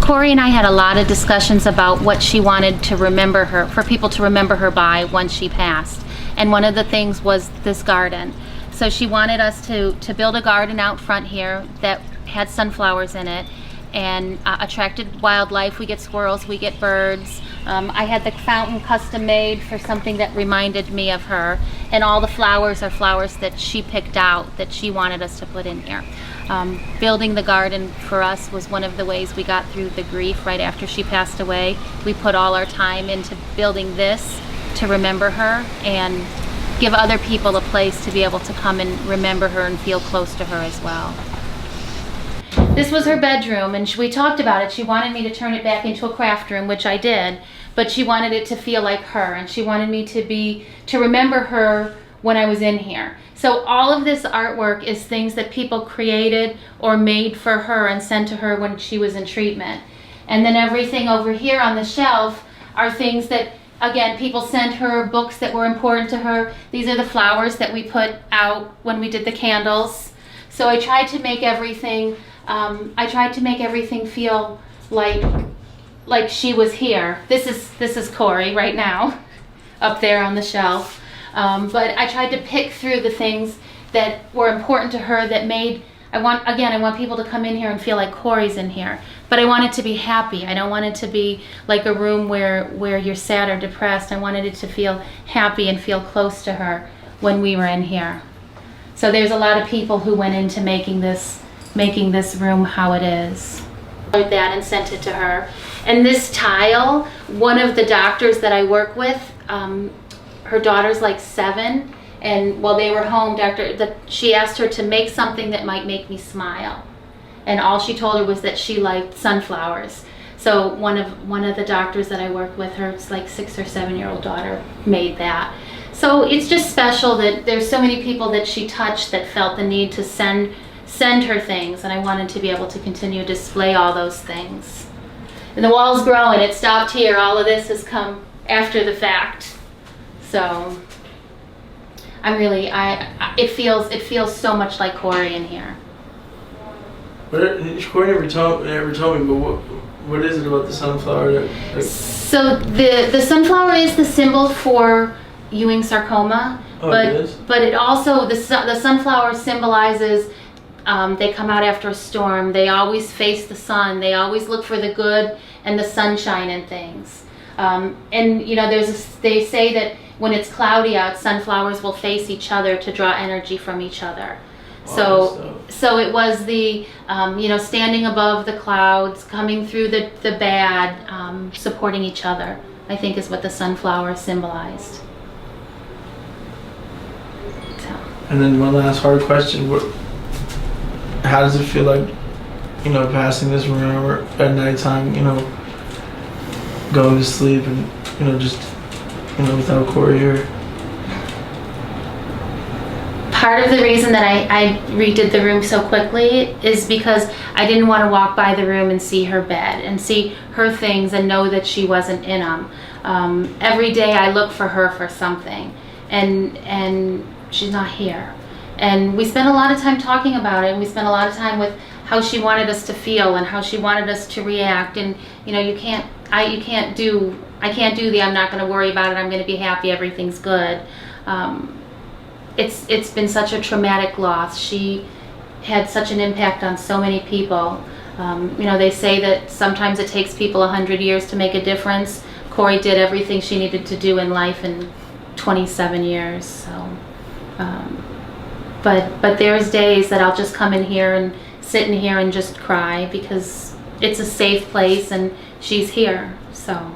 Cori and I had a lot of discussions about what she wanted to remember her, for people to remember her by once she passed. And one of the things was this garden. So she wanted us to build a garden out front here that had sunflowers in it and attracted wildlife. We get squirrels, we get birds. I had the fountain custom made for something that reminded me of her. And all the flowers are flowers that she picked out that she wanted us to put in here. Building the garden for us was one of the ways we got through the grief right after she passed away. We put all our time into building this to remember her and give other people a place to be able to come and remember her and feel close to her as well. This was her bedroom, and we talked about it. She wanted me to turn it back into a craft room, which I did, but she wanted it to feel like her, and she wanted me to remember her when I was in here. So all of this artwork is things that people created or made for her and sent to her when she was in treatment. And then everything over here on the shelf are things that, again, people sent her, books that were important to her. These are the flowers that we put out when we did the candles. So I tried to make everything, feel like she was here. This is Cori right now, up there on the shelf. But I tried to pick through the things that were important to her that made, I want people to come in here and feel like Cori's in here. But I want it to be happy. I don't want it to be like a room where you're sad or depressed. I wanted it to feel happy and feel close to her when we were in here. So there's a lot of people who went into making this room how it is. That and sent it to her. And this tile, one of the doctors that I work with, her daughter's like 7, and while they were home, she asked her to make something that might make me smile. And all she told her was that she liked sunflowers. So one of the doctors that I work with, her like 6 or 7-year-old daughter made that. So it's just special that there's so many people that she touched that felt the need to send her things, and I wanted to be able to continue to display all those things. And the wall's growing. It stopped here. All of this has come after the fact. So I'm really, it feels so much like Cori in here. But Cori never told me, but what is it about the sunflower that So the sunflower is the symbol for Ewing Sarcoma, but it also, the sunflower symbolizes they come out after a storm. They always face the sun. They always look for the good and the sunshine in things. And you know, they say that when it's cloudy out, sunflowers will face each other to draw energy from each other. Wow, so it was the standing above the clouds, coming through the bad, supporting each other, I think is what the sunflower symbolized. So. And then one last hard question: how does it feel like, passing this room or at nighttime, going to sleep and, just, without Cori here? Part of the reason that I redid the room so quickly is because I didn't want to walk by the room and see her bed and see her things and know that she wasn't in them. Every day I look for her for something, and she's not here. And we spent a lot of time talking about it, and we spent a lot of time with how she wanted us to feel and how she wanted us to react. And I can't do the I'm not going to worry about it, I'm going to be happy, everything's good. It's been such a traumatic loss. She had such an impact on so many people. They say that sometimes it takes people 100 years to make a difference. Cori did everything she needed to do in life in 27 years. So, but there's days that I'll just come in here and sit in here and just cry because it's a safe place and she's here. So.